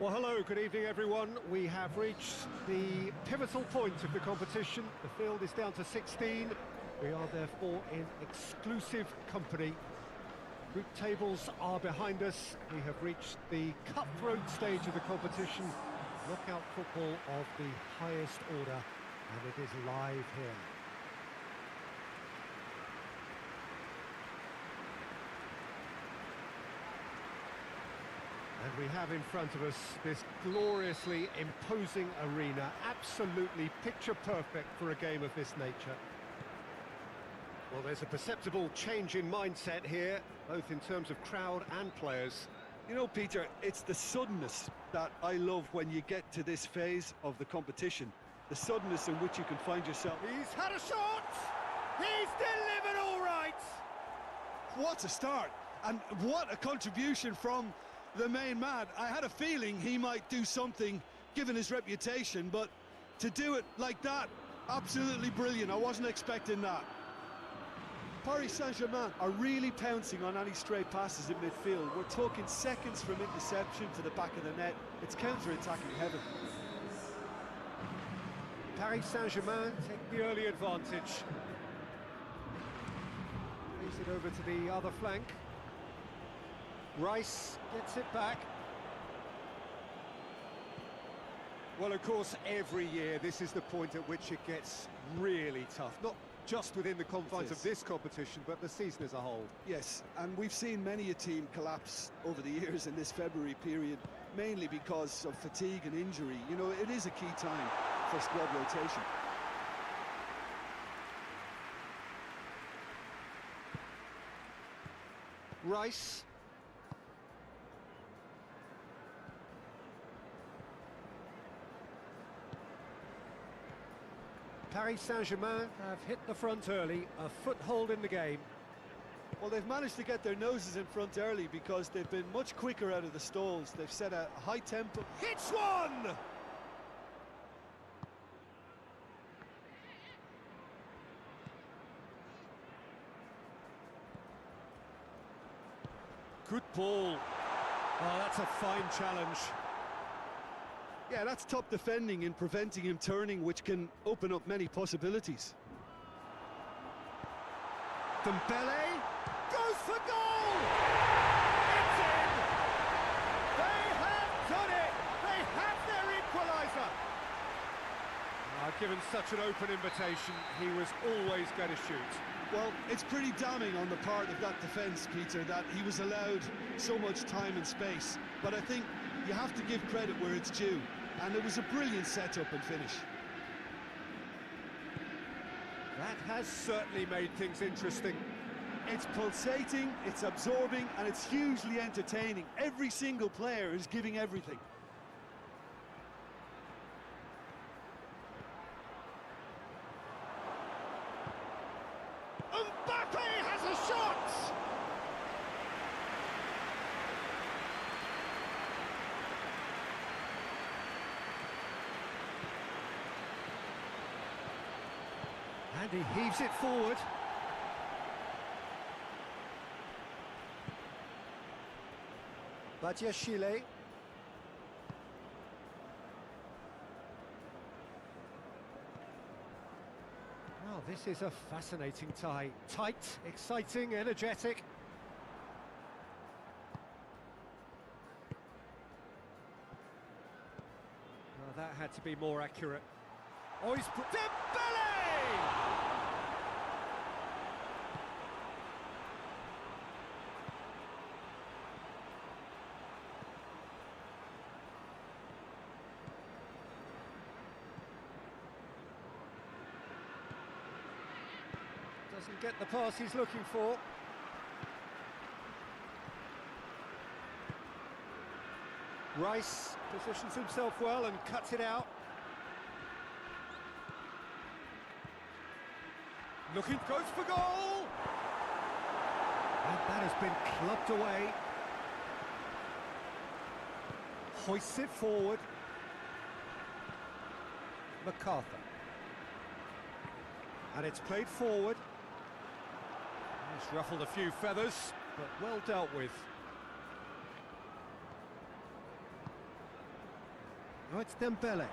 Well, hello, good evening, everyone. We have reached the pivotal point of the competition. The field is down to 16. We are therefore in exclusive company. Group tables are behind us. We have reached the cutthroat stage of the competition. Knockout football of the highest order, and it is live here. And we have in front of us this gloriously imposing arena, absolutely picture perfect for a game of this nature. Well, there's a perceptible change in mindset here, both in terms of crowd and players. You know, Peter, it's the suddenness that I love when you get to this phase of the competition. The suddenness in which you can find yourself. He's had a shot! He's delivered all right! What a start! And what a contribution from the main man. I had a feeling he might do something, given his reputation, but to do it like that, absolutely brilliant. I wasn't expecting that. Paris Saint-Germain are really pouncing on any stray passes in midfield. We're talking seconds from interception to the back of the net. It's counter-attacking heaven. Paris Saint-Germain take the early advantage. Plays it over to the other flank. Rice gets it back. Well, of course, every year this is the point at which it gets really tough. Not just within the confines of this competition, but the season as a whole. Yes, and we've seen many a team collapse over the years in this February period, mainly because of fatigue and injury. You know, it is a key time for squad rotation. Rice. Paris Saint-Germain have hit the front early, a foothold in the game. Well, they've managed to get their noses in front early because they've been much quicker out of the stalls. They've set a high tempo. Hits one! Good ball. Oh, that's a fine challenge. Yeah, that's top defending and preventing him turning, which can open up many possibilities. Dembele goes for goal! It's in! They have done it! They have their equaliser! Given such an open invitation, he was always going to shoot. Well, it's pretty damning on the part of that defence, Peter, that he was allowed so much time and space. But I think you have to give credit where it's due. And it was a brilliant setup and finish. That has certainly made things interesting. It's pulsating, it's absorbing, and it's hugely entertaining. Every single player is giving everything. Mbappe has a shot! And he heaves it forward. Badiashile. Well, this is a fascinating tie. Tight, exciting, energetic. Well, that had to be more accurate. Oh, he's... Dembele! Doesn't get the pass he's looking for. Rice positions himself well and cuts it out. Looking, goes for goal! And that has been clubbed away. Hoists it forward. MacArthur. And it's played forward. It's ruffled a few feathers, but well dealt with. Oh, it's Dembele.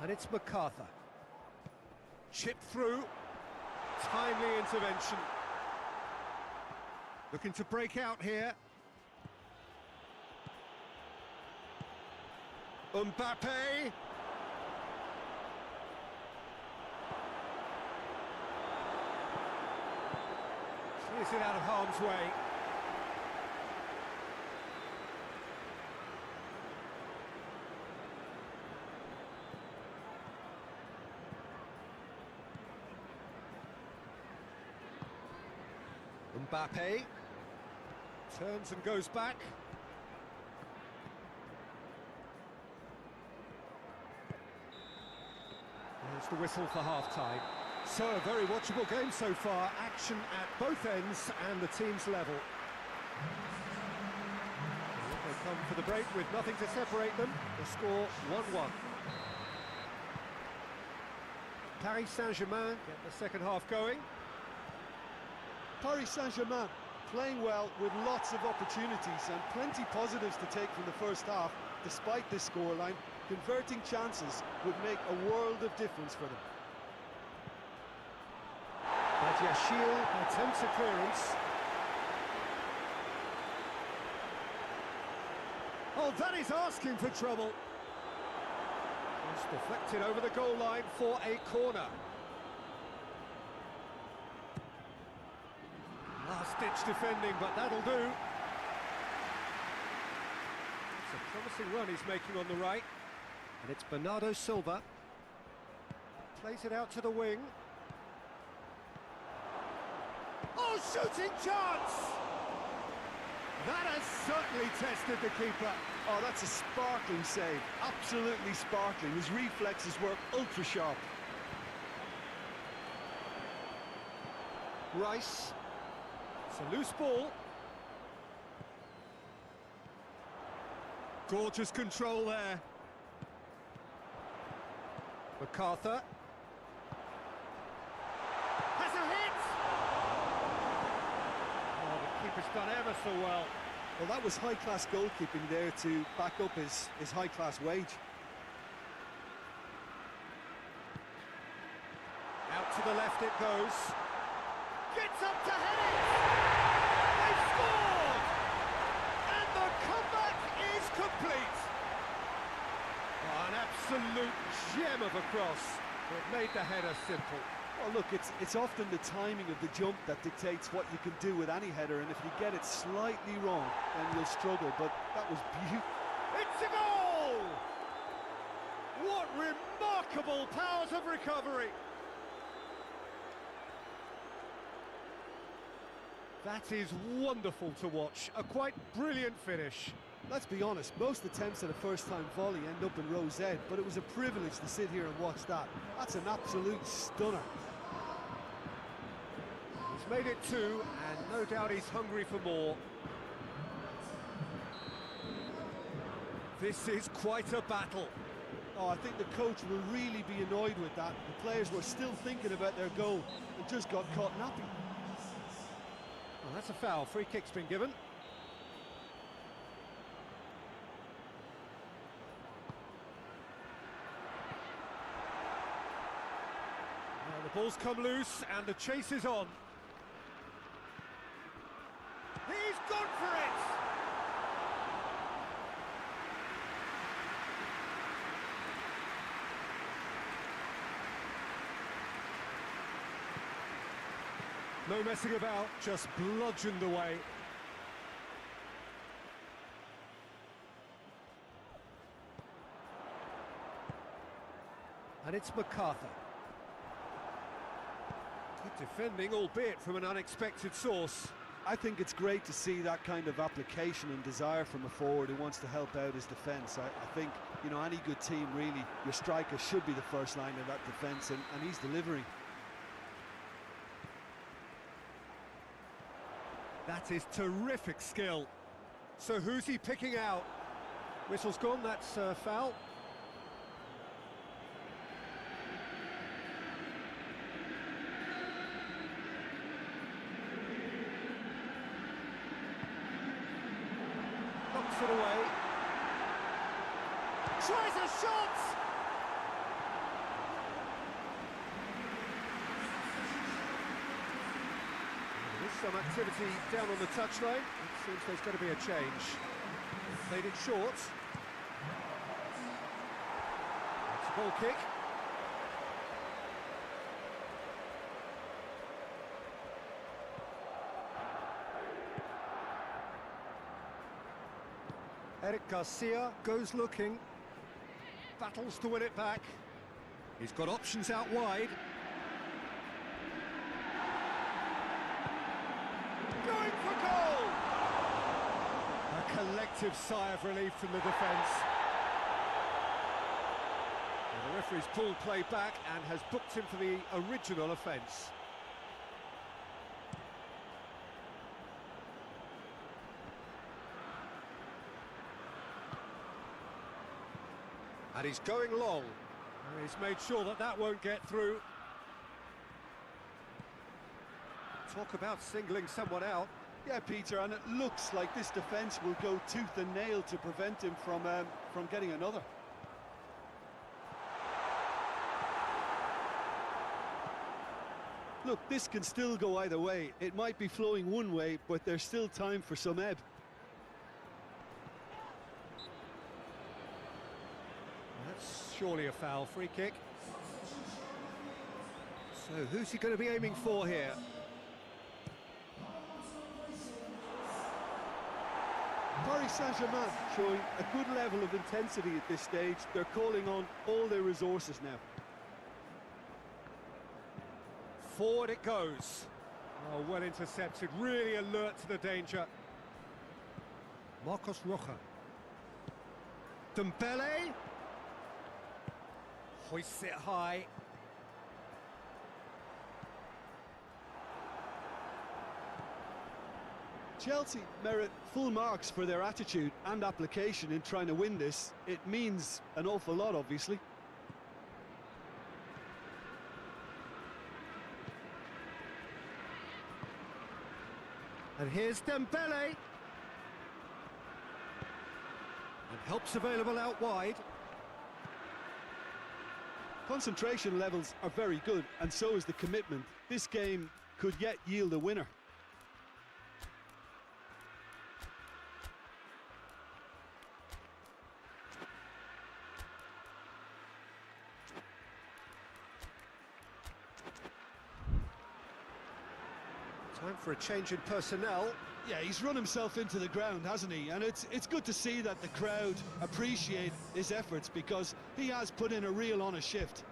And it's MacArthur. Chip through. Timely intervention. Looking to break out here. Mbappe. Clears it out of harm's way. Mbappe turns and goes back. There's the whistle for half-time. So, a very watchable game so far. Action at both ends and the team's level. They come for the break with nothing to separate them. The score 1-1. Paris Saint-Germain get the second half going. Paris Saint-Germain playing well with lots of opportunities and plenty positives to take from the first half. Despite this scoreline, converting chances would make a world of difference for them. Badiashile attempts a clearance. Oh, that is asking for trouble. It's deflected over the goal line for a corner. Last-ditch defending, but that'll do. It's a promising run he's making on the right. And it's Bernardo Silva. Plays it out to the wing. Oh, shooting chance! That has certainly tested the keeper. Oh, that's a sparkling save. Absolutely sparkling. His reflexes work ultra-sharp. Rice. It's a loose ball. Gorgeous control there. MacArthur. Has a hit! Oh, the keeper's done ever so well. Well, that was high-class goalkeeping there to back up his high-class wage. Out to the left it goes. Gets up to head it! They've scored! And the comeback is complete! Oh, an absolute gem of a cross. It made the header simple. Well, look, it's often the timing of the jump that dictates what you can do with any header, and if you get it slightly wrong, then you'll struggle, but that was beautiful. It's a goal! What remarkable powers of recovery! That is wonderful to watch, a quite brilliant finish. Let's be honest, most attempts at a first-time volley end up in row Z, but it was a privilege to sit here and watch that. That's an absolute stunner. He's made it two, and no doubt he's hungry for more. This is quite a battle. Oh, I think the coach will really be annoyed with that. The players were still thinking about their goal and just got caught napping. Well, that's a foul. Free kick's been given. Well, the ball's come loose and the chase is on. He's gone for it! No messing about, just bludgeoned away. And it's MacArthur. Good defending, albeit from an unexpected source. I think it's great to see that kind of application and desire from a forward who wants to help out his defence. I think, you know, any good team, really, your striker should be the first line of that defence, and he's delivering. That is terrific skill. So who's he picking out? Whistle's gone, that's foul. knocks it away. Tries a shot! There's some activity down on the touchline. It seems there's going to be a change. Played it short. It's a goal kick. Eric Garcia goes looking, battles to win it back. He's got options out wide. Going for goal! A collective sigh of relief from the defence. The referee's pulled play back and has booked him for the original offence. And he's going long. He's made sure that that won't get through. Talk about singling someone out. Yeah, Peter, and it looks like this defence will go tooth and nail to prevent him from getting another. Look, this can still go either way. It might be flowing one way, but there's still time for some ebb. That's surely a foul. Free kick. So who's he going to be aiming for here? Paris Saint-Germain showing a good level of intensity at this stage. They're calling on all their resources now. Forward it goes. Oh, well intercepted, really alert to the danger. Marcos Rocha. Dembele. Hoists it high. Chelsea merit full marks for their attitude and application in trying to win this. It means an awful lot, obviously. And here's Dembele. And help's available out wide. Concentration levels are very good, and so is the commitment. This game could yet yield a winner. Time for a change in personnel. Yeah, he's run himself into the ground, hasn't he? And it's good to see that the crowd appreciate his efforts, because he has put in a real honest shift.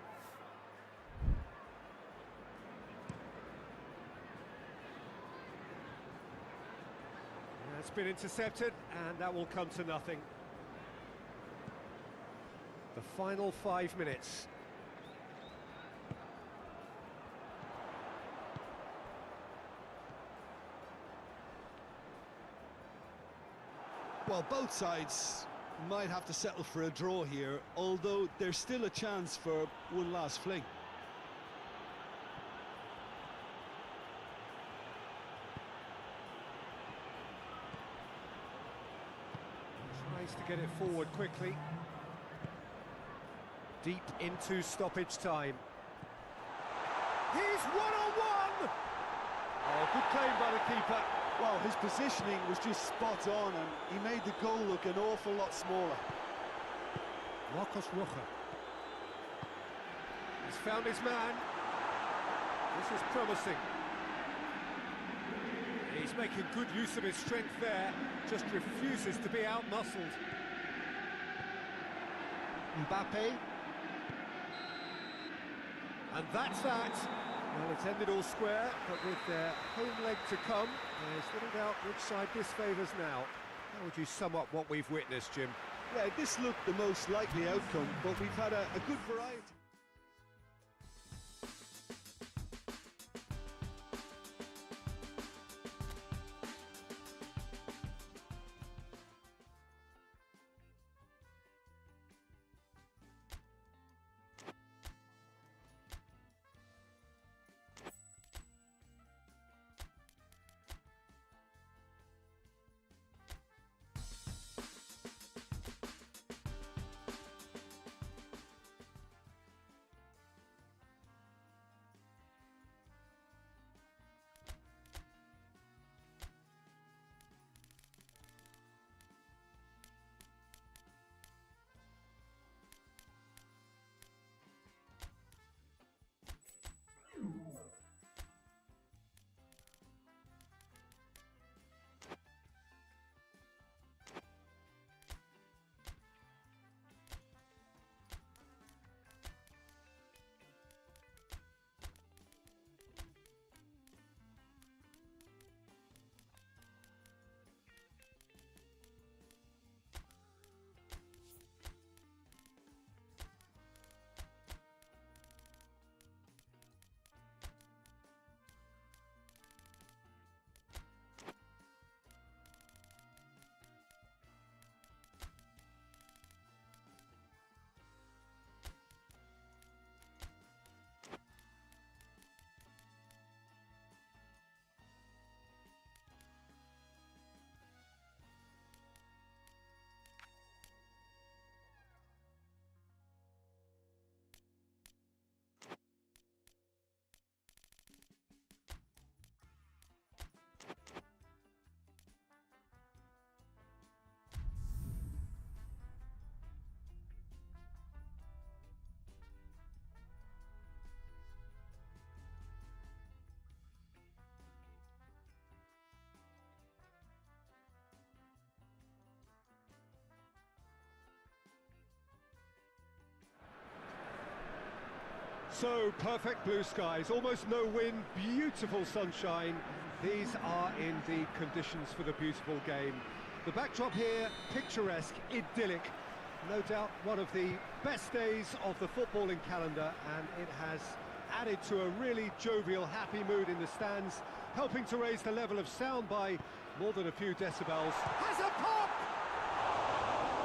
That's been intercepted, and that will come to nothing. The final 5 minutes. Well, both sides might have to settle for a draw here, although there's still a chance for one last fling. Tries to get it forward quickly. Deep into stoppage time. He's one-on-one! Oh, good claim by the keeper. Well, his positioning was just spot on, and he made the goal look an awful lot smaller. Marcos Rocha. He's found his man. This is promising. He's making good use of his strength there, just refuses to be out-muscled. Mbappe. And that's that. Well, it's ended all square, but with their home leg to come, there's little doubt which side this favours now. How would you sum up what we've witnessed, Jim? Yeah, this looked the most likely outcome, but we've had a good variety. So perfect blue skies, almost no wind, beautiful sunshine. These are indeed conditions for the beautiful game. The backdrop here, picturesque, idyllic. No doubt one of the best days of the footballing calendar, and it has added to a really jovial, happy mood in the stands, helping to raise the level of sound by more than a few decibels. Has a pop!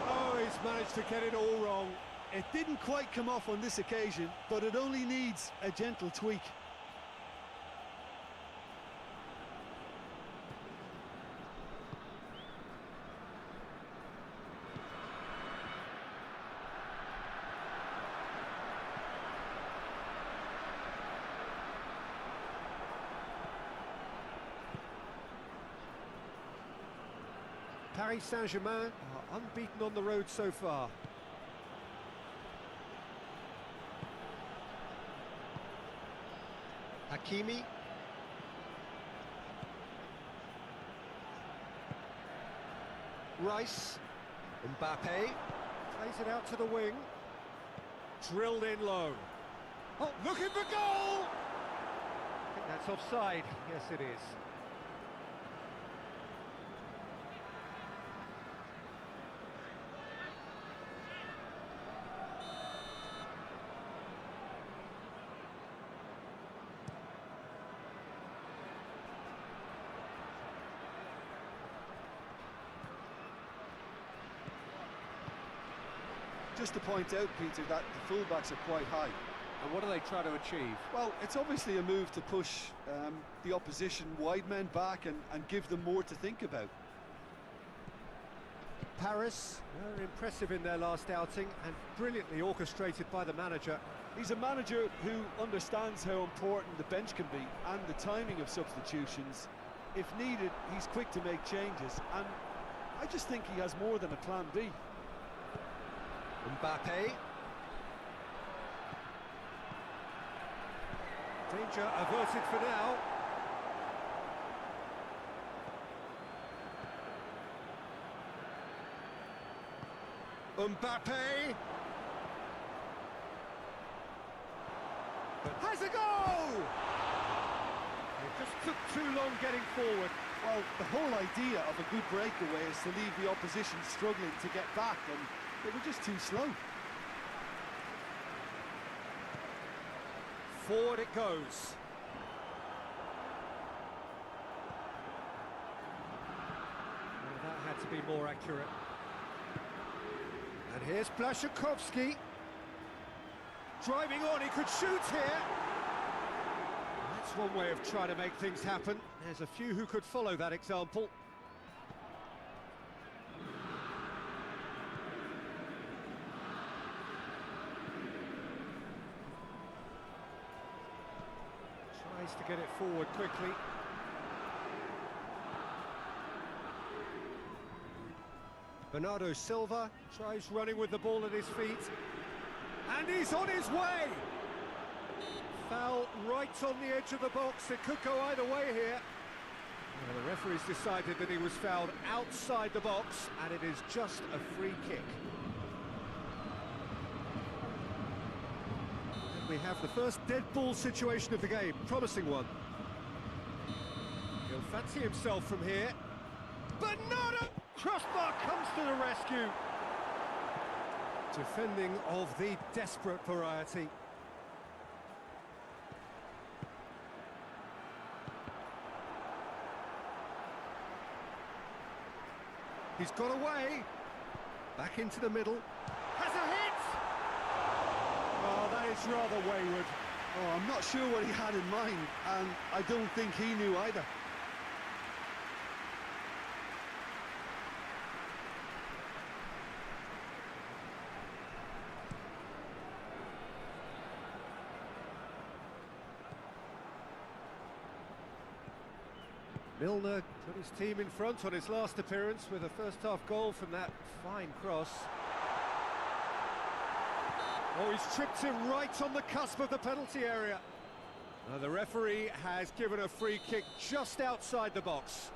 Oh, he's managed to get it all wrong. It didn't quite come off on this occasion, but it only needs a gentle tweak. Paris Saint-Germain are unbeaten on the road so far. Hakimi. Rice. Mbappe. Plays it out to the wing. Drilled in low. Oh, looking for goal! I think that's offside. Yes, it is. Just to point out, Peter, that the fullbacks are quite high. And what are they trying to achieve? Well, it's obviously a move to push the opposition wide men back and give them more to think about. Paris, they're impressive in their last outing and brilliantly orchestrated by the manager. He's a manager who understands how important the bench can be and the timing of substitutions. If needed, he's quick to make changes, and I just think he has more than a plan B. Mbappe. Danger averted for now. Mbappe. Has a goal! It just took too long getting forward. Well, the whole idea of a good breakaway is to leave the opposition struggling to get back, and they were just too slow. Forward it goes. Well, that had to be more accurate. And here's Błaszczykowski. Driving on, he could shoot here. That's one way of trying to make things happen. There's a few who could follow that example. Tries to get it forward quickly. Bernardo Silva tries running with the ball at his feet. And he's on his way! Foul right on the edge of the box. It could go either way here. Well, the referee's decided that he was fouled outside the box, and it is just a free kick. And we have the first dead ball situation of the game, promising one. He'll fancy himself from here. Bernardo! Crossbar comes to the rescue. Defending of the desperate variety. He's got away. Back into the middle. Has a hit! Oh, that is rather wayward. Oh, I'm not sure what he had in mind, and I don't think he knew either. Milner put his team in front on his last appearance with a first-half goal from that fine cross. Oh, he's tripped him right on the cusp of the penalty area. Now, the referee has given a free kick just outside the box.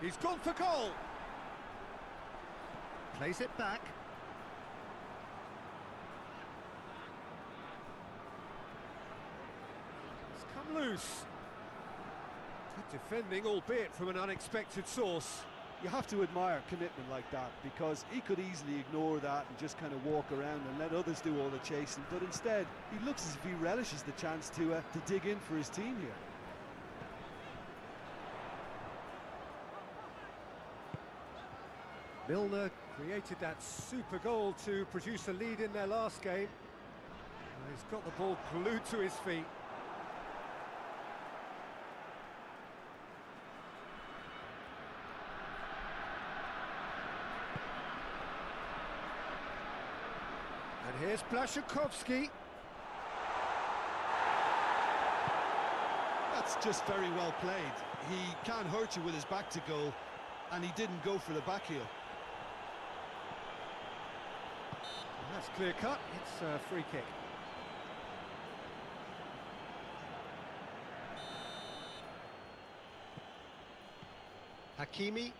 He's gone for goal. Plays it back. loose. Good defending, albeit from an unexpected source. You have to admire commitment like that, because he could easily ignore that and just kind of walk around and let others do all the chasing, but instead he looks as if he relishes the chance to dig in for his team here. Milner created that super goal to produce a lead in their last game. He's got the ball glued to his feet. And here's Błaszczykowski. That's just very well played. He can't hurt you with his back to goal, and he didn't go for the back heel. That's clear cut, it's a free kick. Hakimi.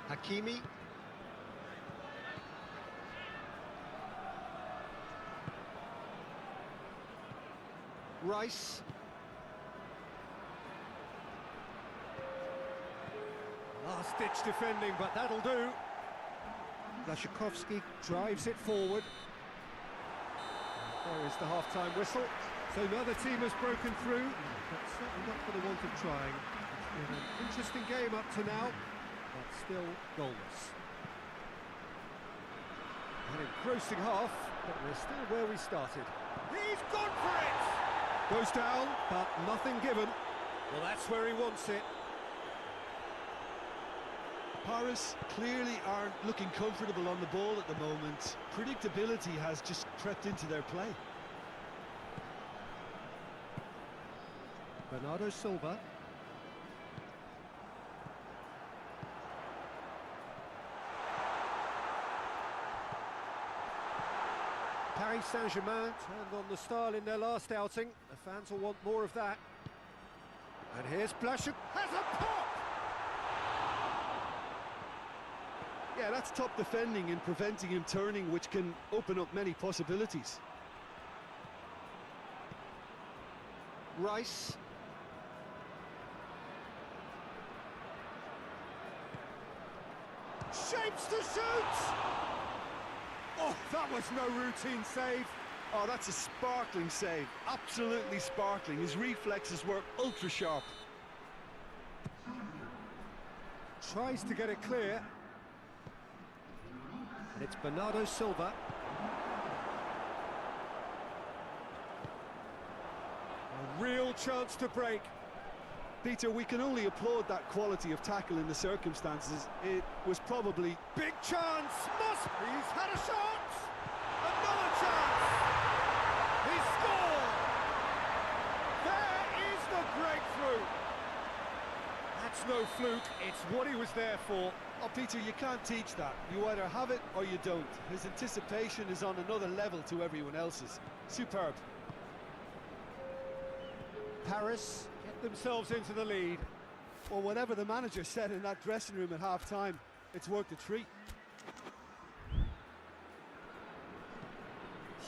Hakimi. Rice. Last-ditch defending, but that'll do. Błaszczykowski drives it forward. There is the half-time whistle. So neither team has broken through, but certainly not for the want of trying. It's been an interesting game up to now, but still goalless. An engrossing half, but we're still where we started. He's gone for it! Goes down, but nothing given. Well, that's where he wants it. Paris clearly aren't looking comfortable on the ball at the moment. Predictability has just crept into their play. Bernardo Silva. Paris Saint-Germain turned on the style in their last outing. The fans will want more of that. And here's Błaszczyk. Has a pop! Yeah, that's top defending and preventing him turning, which can open up many possibilities. Rice. Shapes to shoot! Oh, that was no routine save. Oh, that's a sparkling save. Absolutely sparkling. His reflexes were ultra sharp. Tries to get it clear. And it's Bernardo Silva. A real chance to break. Peter, we can only applaud that quality of tackle in the circumstances. It was probably... Big chance! He's had a shot! Another chance! He scored! There is the breakthrough! That's no fluke, it's what he was there for. Oh, Peter, you can't teach that. You either have it or you don't. His anticipation is on another level to everyone else's. Superb. Paris get themselves into the lead. Well, whatever the manager said in that dressing room at half-time, it's worked a treat.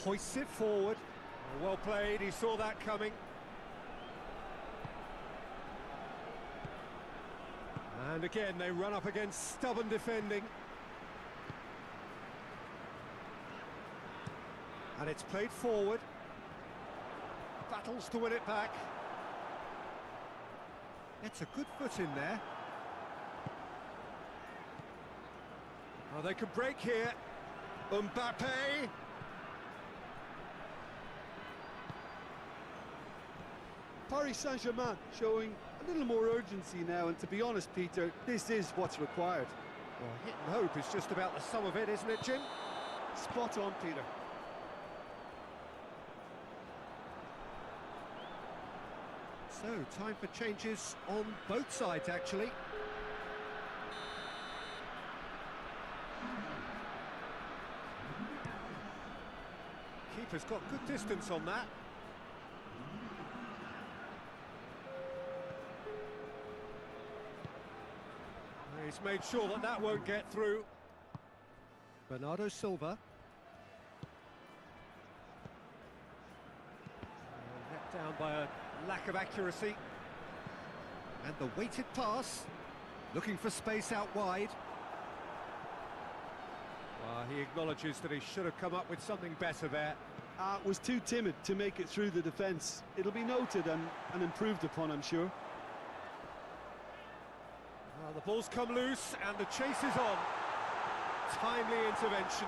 Hoists it forward. Well played, he saw that coming. And again, they run up against stubborn defending. And it's played forward. Battles to win it back. It's a good foot in there. Oh, they could break here. Mbappe. Paris Saint-Germain showing a little more urgency now, and to be honest, Peter, this is what's required. Well, hit and hope is just about the sum of it, isn't it, Jim? Spot on, Peter. So, time for changes on both sides, actually. Keeper's got good distance on that. He's He's made sure that that won't get through. Bernardo Silva. Let down by a lack of accuracy. And the weighted pass. Looking for space out wide. He acknowledges that he should have come up with something better there. Was too timid to make it through the defence. It'll be noted and improved upon, I'm sure. Well, the ball's come loose and the chase is on. Timely intervention.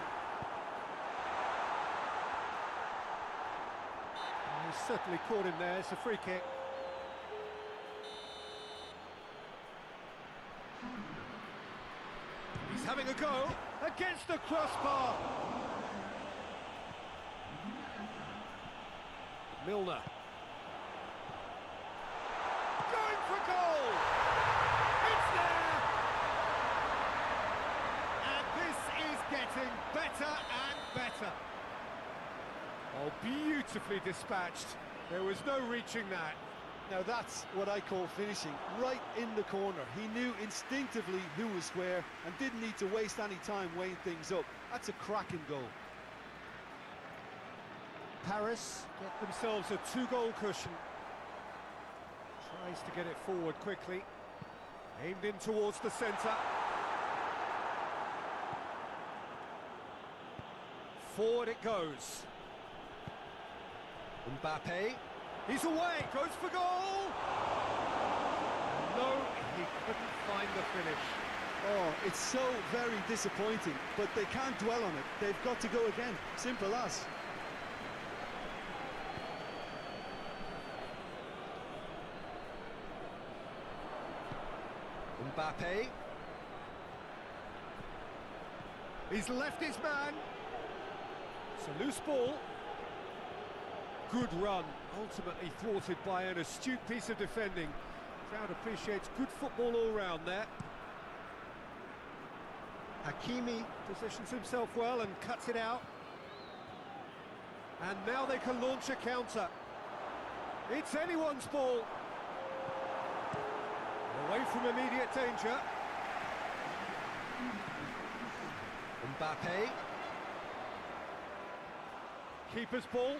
He's certainly caught him there. It's a free kick. He's having a go against the crossbar. Milner. Going for goal! It's there! And this is getting better and better. Oh, beautifully dispatched. There was no reaching that. Now that's what I call finishing, right in the corner. He knew instinctively who was square and didn't need to waste any time weighing things up. That's a cracking goal. Paris get themselves a 2-goal cushion. Tries to get it forward quickly. Aimed in towards the centre. Forward it goes. Mbappe. He's away, goes for goal! No, he couldn't find the finish. Oh, it's so very disappointing, but they can't dwell on it. They've got to go again, simple as. Mbappe. He's left his man. It's a loose ball. Good run, ultimately thwarted by an astute piece of defending. Crowd appreciates good football all round there. Hakimi positions himself well and cuts it out. And now they can launch a counter. It's anyone's ball. Away from immediate danger. Mbappe. Keeper's ball.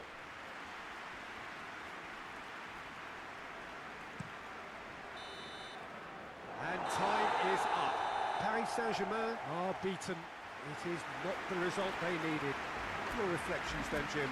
And time is up. Paris Saint-Germain are beaten. It is not the result they needed. Your reflections then, Jim.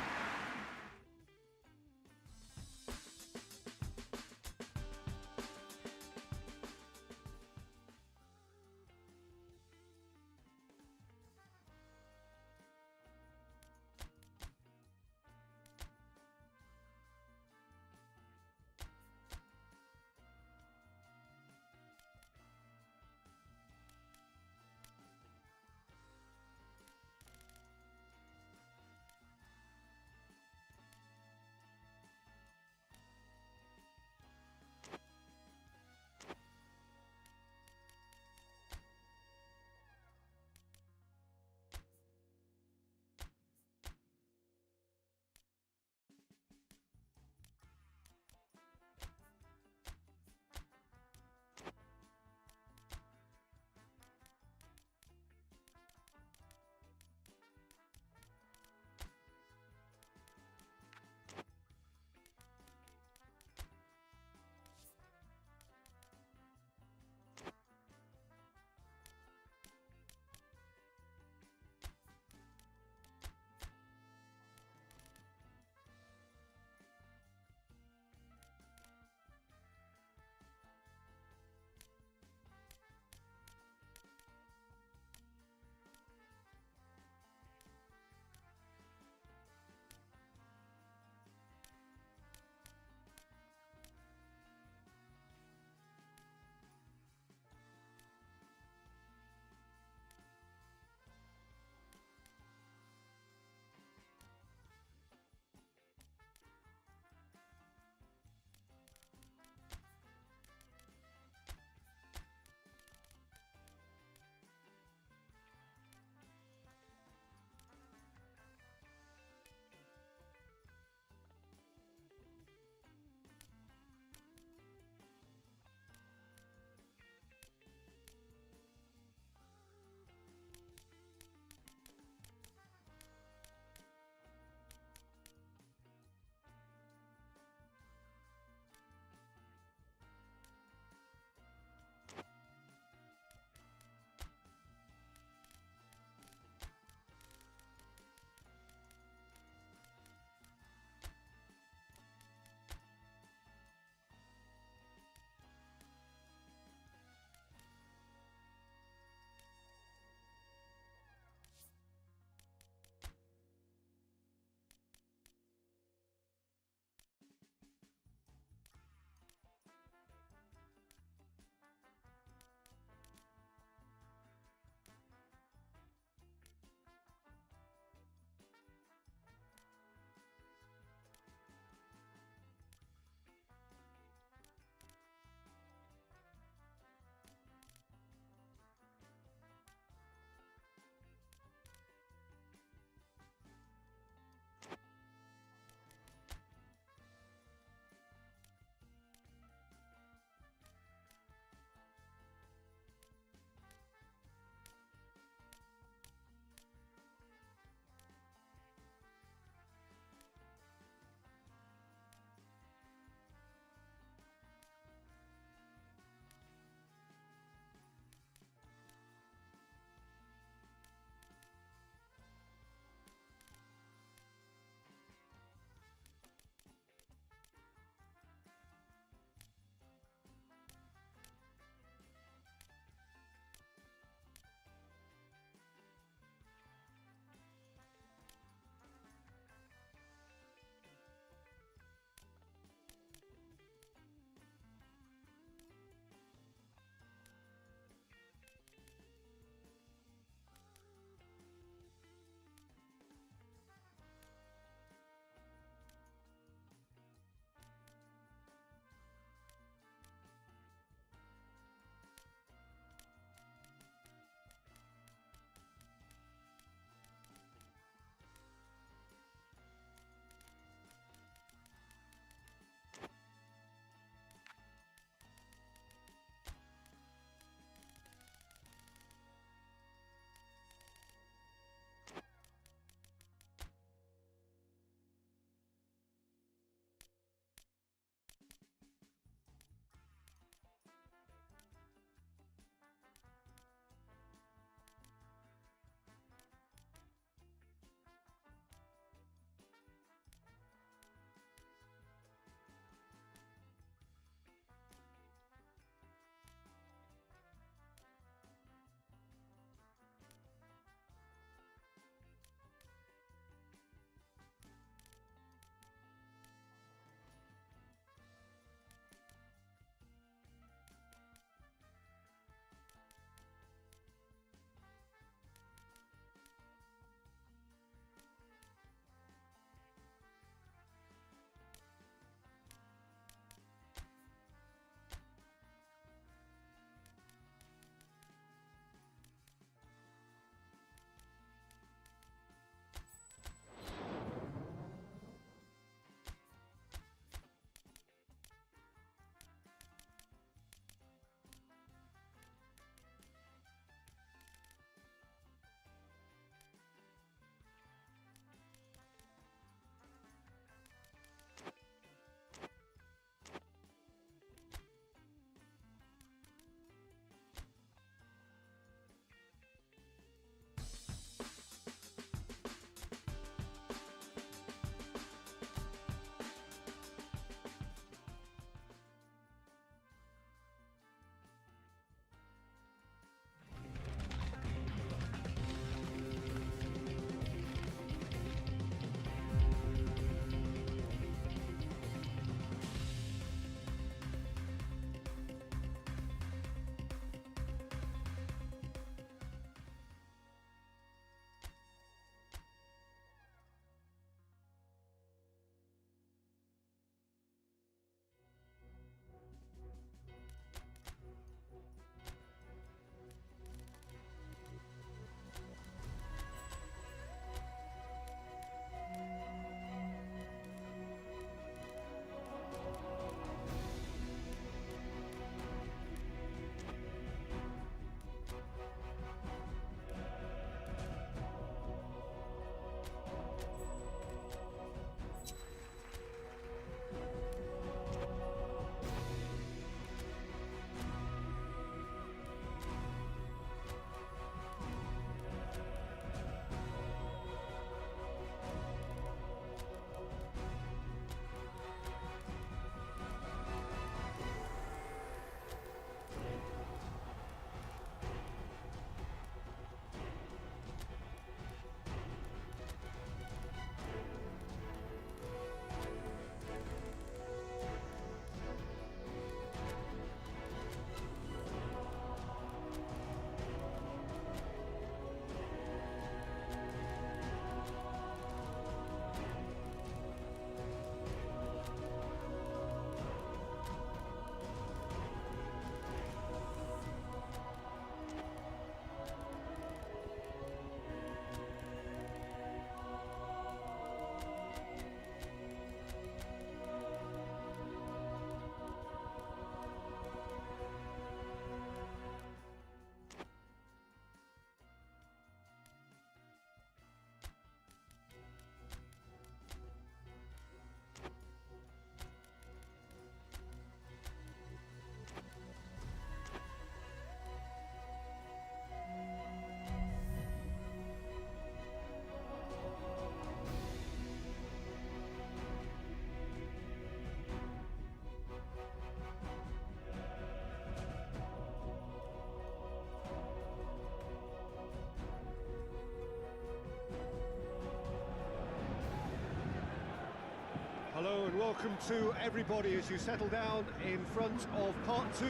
Hello and welcome to everybody as you settle down in front of part 2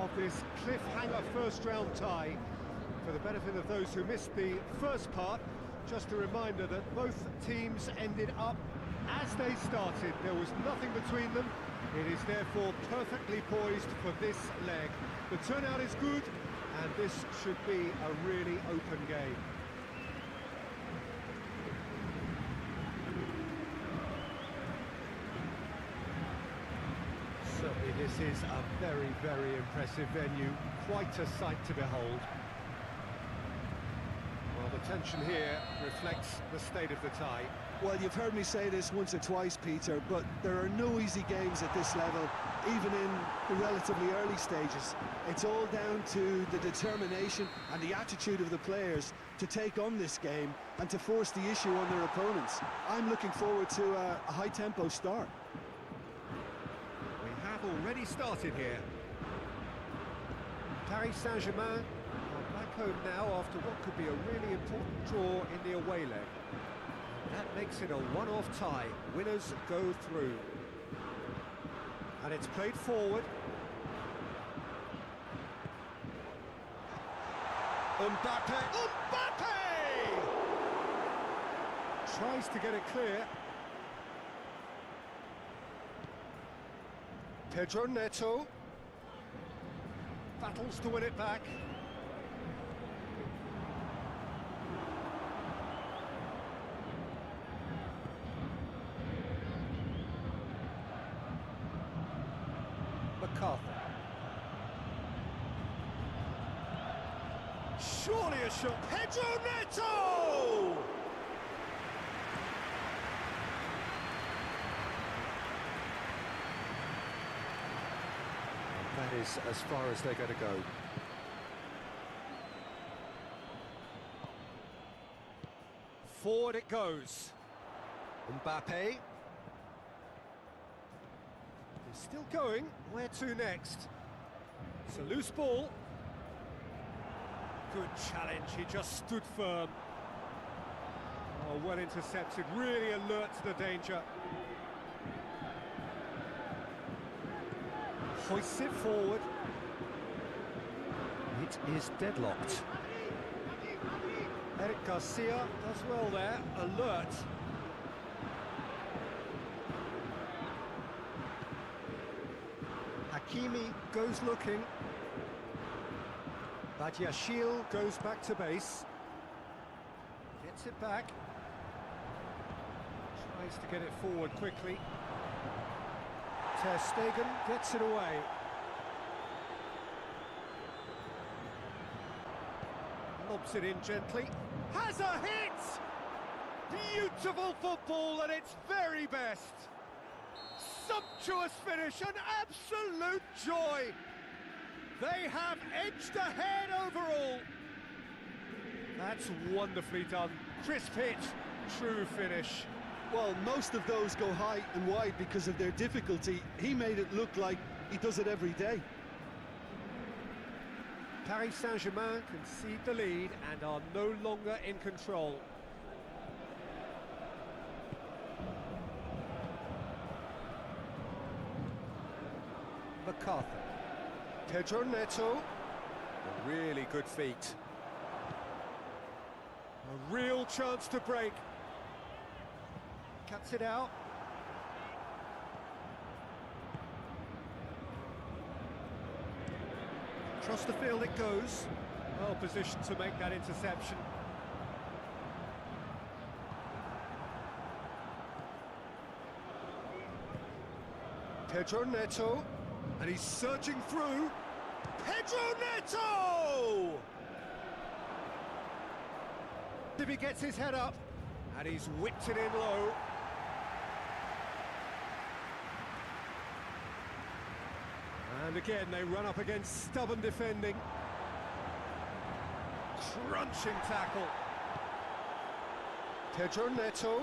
of this cliffhanger first round tie. For the benefit of those who missed the first part, just a reminder that both teams ended up as they started. There was nothing between them. It is therefore perfectly poised for this leg. The turnout is good and this should be a really open game. Certainly this is a very, very impressive venue, quite a sight to behold. Well, the tension here reflects the state of the tie. Well, you've heard me say this once or twice, Peter, but there are no easy games at this level, even in the relatively early stages. It's all down to the determination and the attitude of the players to take on this game and to force the issue on their opponents. I'm looking forward to a high-tempo start. Already started here. Paris Saint-Germain are back home now after what could be a really important draw in the away leg. That makes it a one-off tie. Winners go through. And it's played forward. Mbappe! Mbappe! Tries to get it clear. Pedro Neto battles to win it back. McCarthy. Surely a shot. Pedro Neto! That is as far as they're going to go. Forward it goes. Mbappe. He's still going. Where to next? It's a loose ball. Good challenge. He just stood firm. Oh, well intercepted. Really alert to the danger. Hoists it forward. It is deadlocked. Eric Garcia does well there, alert. Hakimi goes looking. Badiashile goes back to base. Gets it back. Tries to get it forward quickly. Ter Stegen gets it away. Lobs it in gently. Has a hit! Beautiful football at its very best. Sumptuous finish, an absolute joy. They have edged ahead overall. That's wonderfully done. Crisp hit, true finish. Well, most of those go high and wide because of their difficulty. He made it look like he does it every day. Paris Saint-Germain concede the lead and are no longer in control. McCarthy. Pedro Neto. A really good feat. A real chance to break. Cuts it out. Across the field it goes. Well positioned to make that interception. Pedro Neto. And he's surging through. Pedro Neto! If he gets his head up. And he's whipped it in low. And again, they run up against stubborn defending. Crunching tackle. Pedro Neto.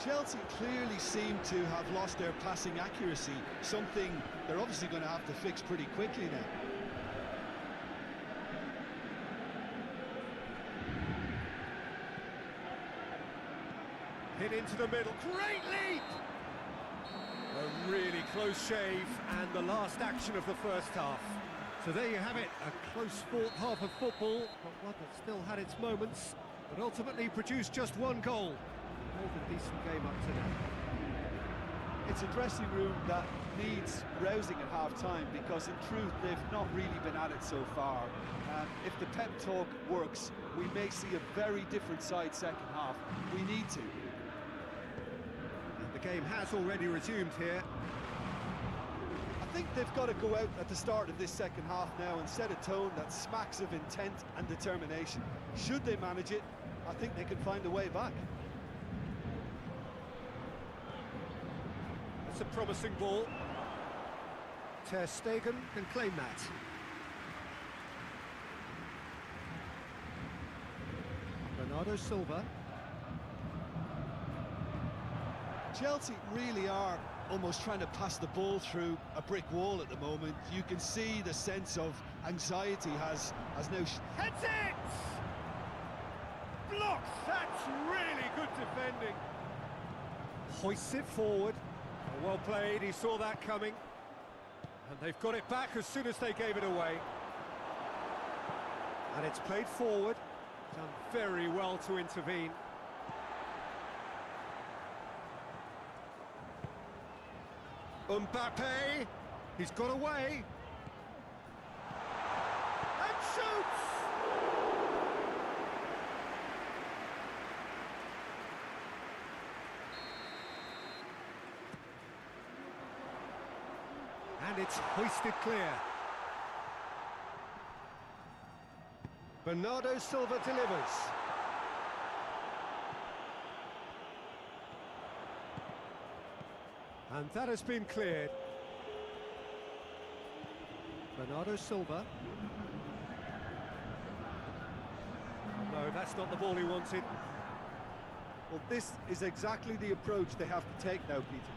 Chelsea clearly seem to have lost their passing accuracy, something they're obviously going to have to fix pretty quickly now. Hit into the middle, great leap! A really close shave, and the last action of the first half. So there you have it, a close fought half of football, but one that still had its moments, but ultimately produced just one goal. More than decent game up to now. It's a dressing room that needs rousing at half-time, because in truth they've not really been at it so far. If the pep talk works, we may see a very different side second half. We need to. And the game has already resumed here. I think they've got to go out at the start of this second half now and set a tone that smacks of intent and determination. Should they manage it, I think they can find a way back. It's a promising ball. Ter Stegen can claim that. Bernardo Silva. Chelsea really are almost trying to pass the ball through a brick wall at the moment. You can see the sense of anxiety has now... Heads it! Blocks! That's really good defending. Hoists it forward. Well played, he saw that coming. And they've got it back as soon as they gave it away. And it's played forward. Done very well to intervene. Mbappe, he's got away. And shoots! And it's hoisted clear. Bernardo Silva delivers. And that has been cleared. Bernardo Silva. No, that's not the ball he wanted. Well, this is exactly the approach they have to take now, Peter.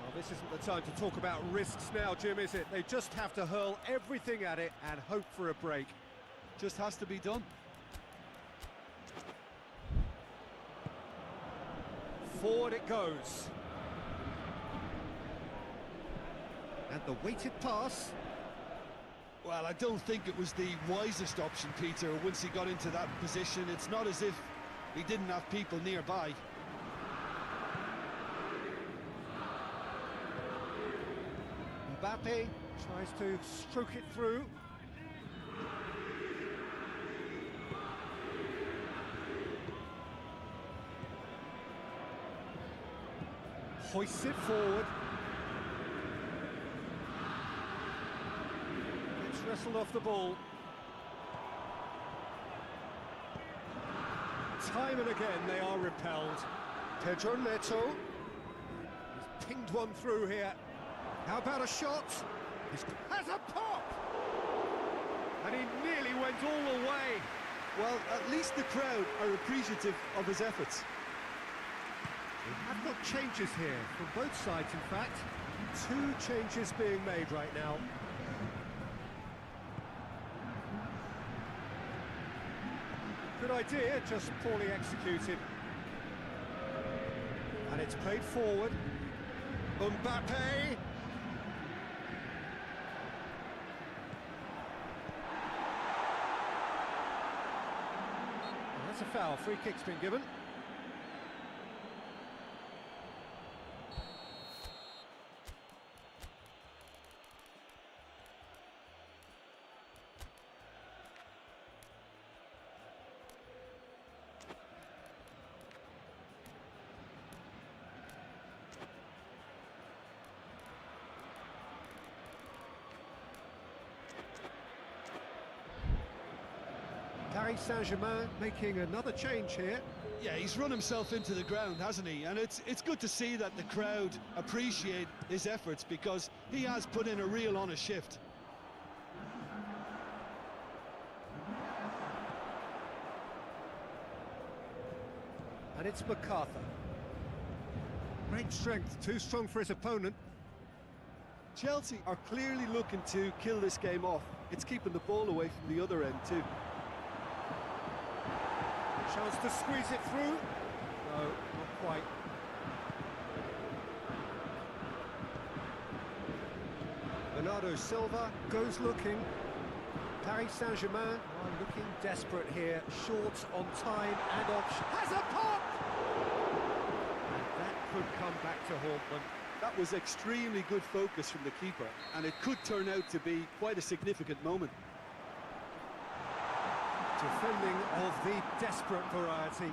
Well, this isn't the time to talk about risks now, Jim, is it? They just have to hurl everything at it and hope for a break. Just has to be done. Forward it goes. And the weighted pass. Well, I don't think it was the wisest option, Peter, once he got into that position. It's not as if he didn't have people nearby. Mbappe tries to stroke it through. Hoists it forward. It's wrestled off the ball. Time and again they are repelled. Pedro Neto. He's pinged one through here. How about a shot? He has a pop! And he nearly went all the way. Well, at least the crowd are appreciative of his efforts. We have got changes here, from both sides in fact. 2 changes being made right now. Good idea, just poorly executed. And it's played forward. Mbappe! That's a foul, free kick's been given. Paris Saint-Germain making another change here. Yeah, he's run himself into the ground, hasn't he? And it's good to see that the crowd appreciate his efforts, because he has put in a real honest shift. And it's MacArthur. Great strength, too strong for his opponent. Chelsea are clearly looking to kill this game off. It's keeping the ball away from the other end too. Chance to squeeze it through. No, not quite. Bernardo Silva goes looking. Paris Saint-Germain are looking desperate here, short on time and option. Has a pop! And that could come back to haunt them. That was extremely good focus from the keeper, and it could turn out to be quite a significant moment. Defending of the desperate variety.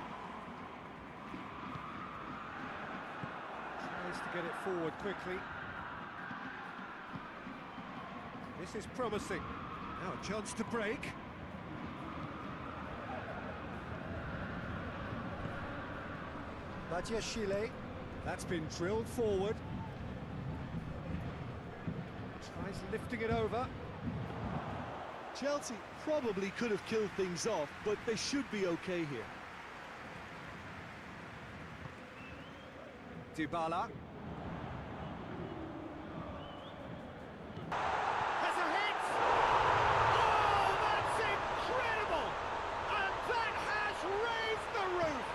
Tries to get it forward quickly. This is promising. Now a chance to break. Badiashile. That's been drilled forward. Tries lifting it over. Chelsea probably could have killed things off, but they should be okay here. Dybala. Has a hit! Oh, that's incredible! And that has raised the roof!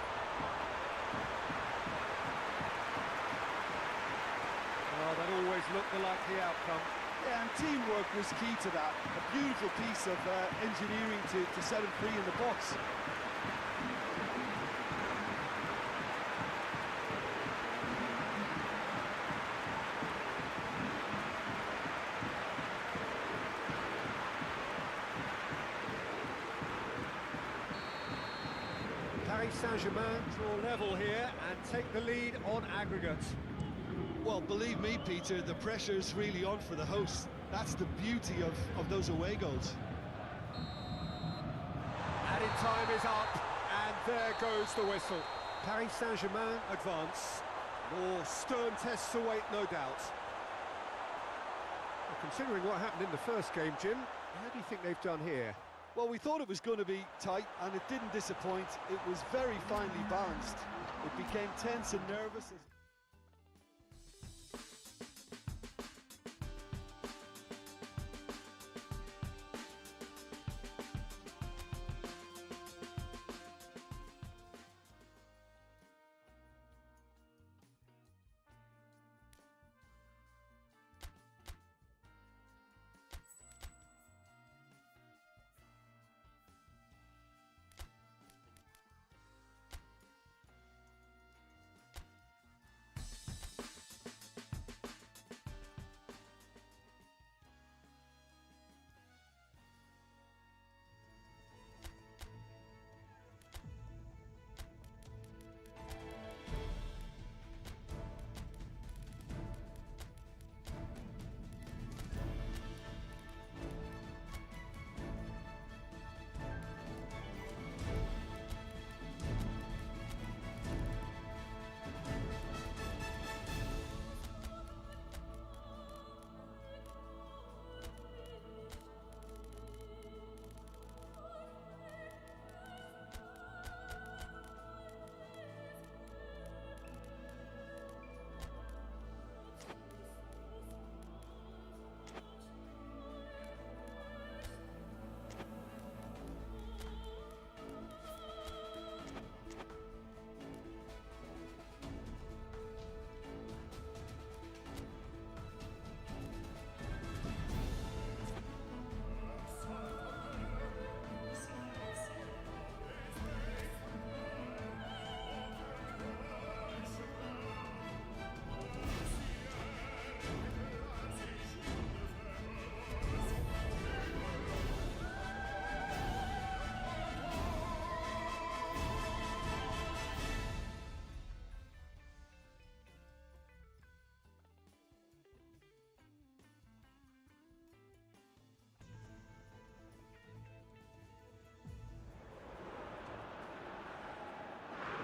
Oh, that always looked the likely outcome. Yeah, and teamwork was key to that. A beautiful piece of engineering to set him free in the box. Paris Saint-Germain draw level here and take the lead on aggregate. Well, believe me, Peter, the pressure's really on for the hosts. That's the beauty of those away goals. Added time is up, and there goes the whistle. Paris Saint-Germain advance. More stern tests await, no doubt. Well, considering what happened in the first game, Jim, how do you think they've done here? Well, we thought it was going to be tight, and it didn't disappoint. It was very finely balanced. It became tense and nervous.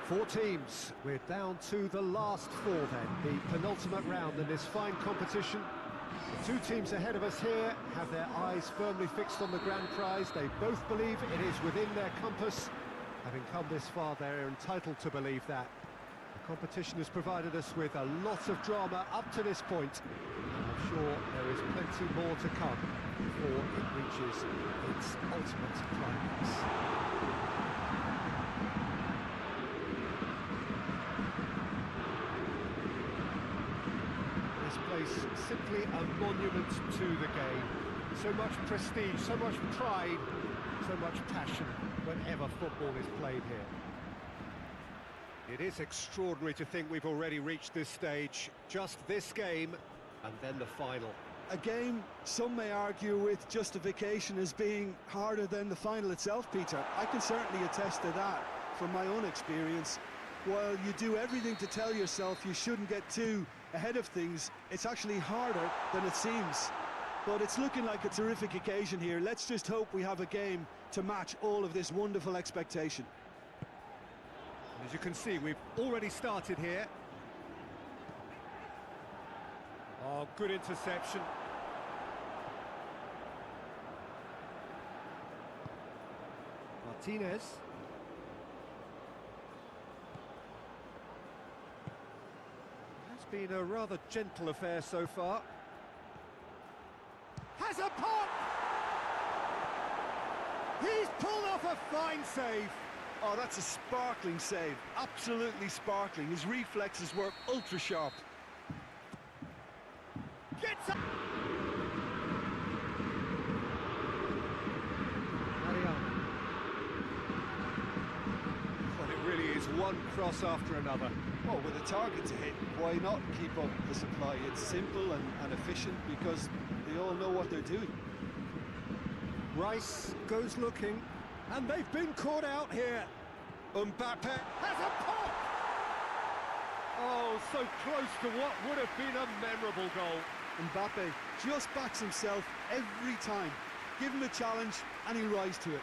Four teams. We're down to the last four then, the penultimate round in this fine competition. The two teams ahead of us here have their eyes firmly fixed on the grand prize. They both believe it is within their compass. Having come this far, they're entitled to believe that. The competition has provided us with a lot of drama up to this point. I'm sure there is plenty more to come before it reaches its ultimate climax. is simply a monument to the game. So much prestige, so much pride, so much passion whenever football is played here. It is extraordinary to think we've already reached this stage. Just this game, and then the final. A game some may argue with justification as being harder than the final itself, Peter. I can certainly attest to that from my own experience. While you do everything to tell yourself you shouldn't get too ahead of things, it's actually harder than it seems. But it's looking like a terrific occasion here. Let's just hope we have a game to match all of this wonderful expectation. As you can see, we've already started here. Oh, good interception. Martinez. It's been a rather gentle affair so far. Has a pop! He's pulled off a fine save. Oh, that's a sparkling save. Absolutely sparkling. His reflexes were ultra sharp. Gets up! Well, it really is one cross after another. Well, with a target to hit, why not keep up the supply? It's simple and efficient because they all know what they're doing. Rice goes looking, and they've been caught out here. Mbappe has a pop! Oh, so close to what would have been a memorable goal. Mbappe just backs himself every time. Give him a challenge and he'll rise to it.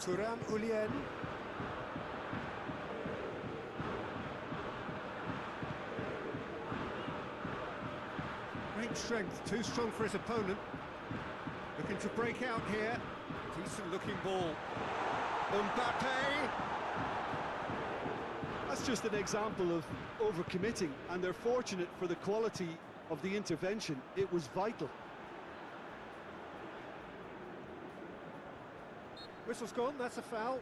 Thuram. Great strength, too strong for his opponent. Looking to break out here. Decent looking ball. Mbappe! That's just an example of overcommitting, and they're fortunate for the quality of the intervention. It was vital. Whistle's gone, that's a foul.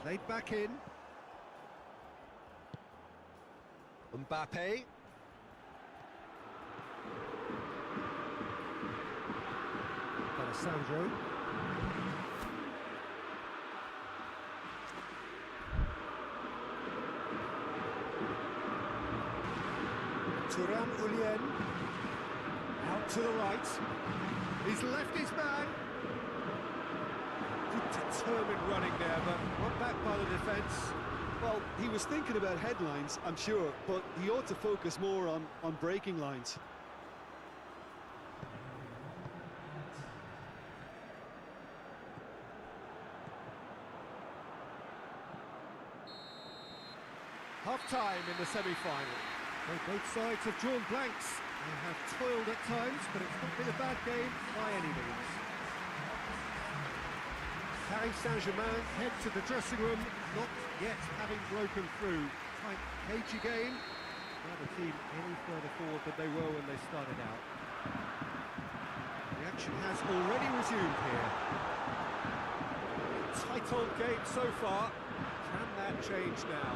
Played back in. Mbappe. Alessandro. Thuram. Out to the right. He's left his man. Determined running there, but not back by the defence. Well, he was thinking about headlines, I'm sure, but he ought to focus more on breaking lines. Half-time in the semi-final. Well, both sides have drawn blanks. They have toiled at times, but it's not been a bad game by any means. Paris Saint-Germain head to the dressing room, not yet having broken through. Tight, cagey game. Not a team any further forward than they were when they started out. The action has already resumed here. Tight old game so far. Can that change now?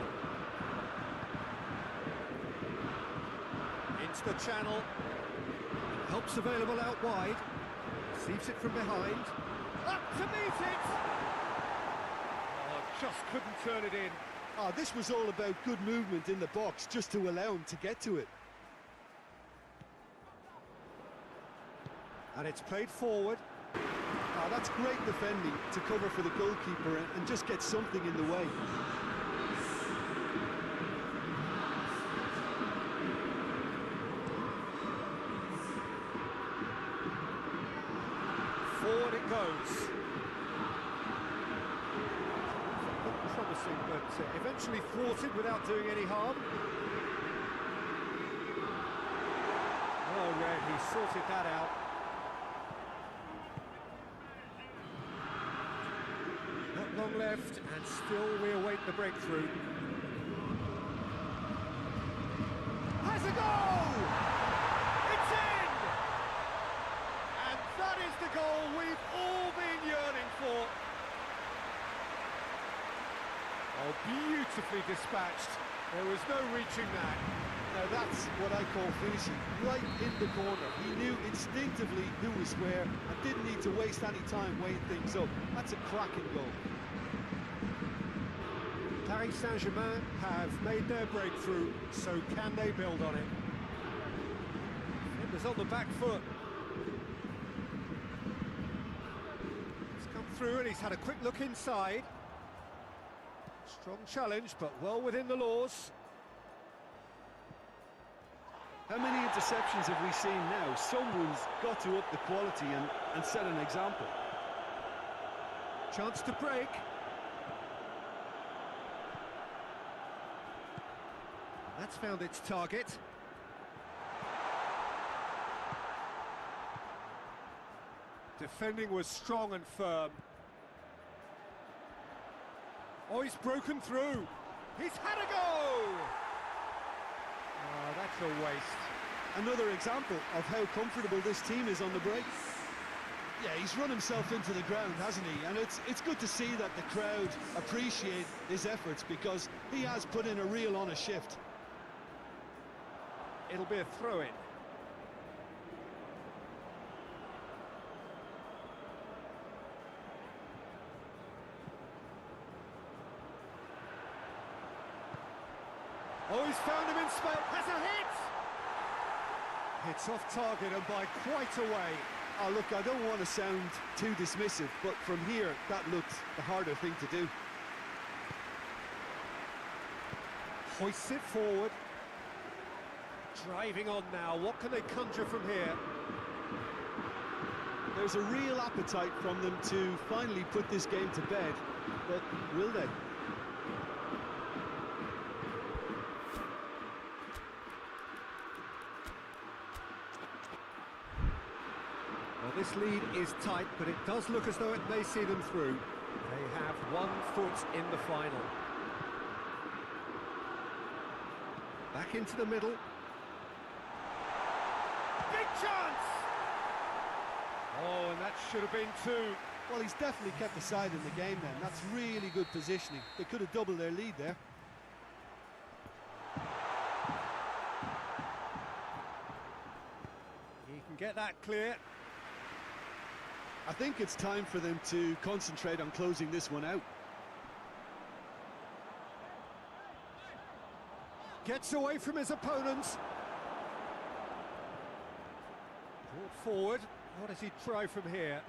Into the channel. Help's available out wide. Receives it from behind. Up to meet it! Oh, just couldn't turn it in. Oh, this was all about good movement in the box, just to allow him to get to it. And it's played forward. Oh, that's great defending to cover for the goalkeeper and just get something in the way. Forward it goes. Looked promising, but eventually thwarted without doing any harm. Oh, Red, he sorted that out. Not long left, and still we await the breakthrough. Has a goal! It's in! And that is the goal we've all been yearning for. Oh, beautifully dispatched. There was no reaching that. Now that's what I call finishing, right in the corner. He knew instinctively who was where and didn't need to waste any time weighing things up. That's a cracking goal. Paris Saint-Germain have made their breakthrough, so can they build on it? It was on the back foot. He's come through and he's had a quick look inside. Strong challenge, but well within the laws. How many interceptions have we seen now? Someone's got to up the quality and set an example. Chance to break. That's found its target. Defending was strong and firm. Oh, he's broken through. He's had a go! Oh, that's a waste. Another example of how comfortable this team is on the break. Yeah, he's run himself into the ground, hasn't he? And it's good to see that the crowd appreciate his efforts because he has put in a real honest shift. It'll be a throw-in. Oh, he's found him in space. Has a hit! It's off target and by quite a way. Oh, look, I don't want to sound too dismissive, but from here, that looked the harder thing to do. Hoists it forward. Driving on now. What can they conjure from here? There's a real appetite from them to finally put this game to bed, but will they? Well, this lead is tight, but it does look as though it may see them through. They have 1 foot in the final. Back into the middle. Big chance! Oh, and that should have been 2. Well, he's definitely kept the side in the game then. That's really good positioning. They could have doubled their lead there. He can get that clear. I think it's time for them to concentrate on closing this one out. Gets away from his opponents. Brought forward. What does he try from here?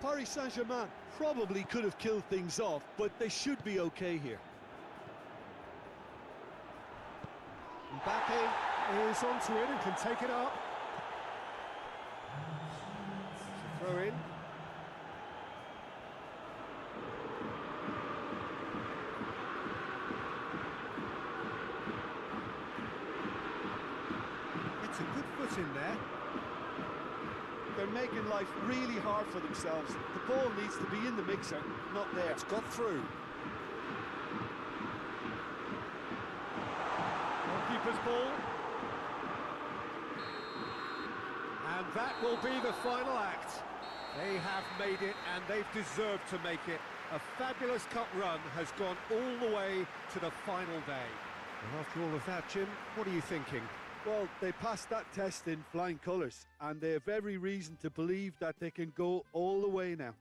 Paris Saint-Germain probably could have killed things off, but they should be okay here. Mbappe is onto it and can take it up. Throw in. It's a good foot in there. They're making life really hard for themselves. The ball needs to be in the mixer, not there. It's got through. Goalkeeper's ball. And that will be the final act. They have made it, and they've deserved to make it. A fabulous cup run has gone all the way to the final day. And after all of that, Jim, what are you thinking? Well, they passed that test in flying colours, and they have every reason to believe that they can go all the way now.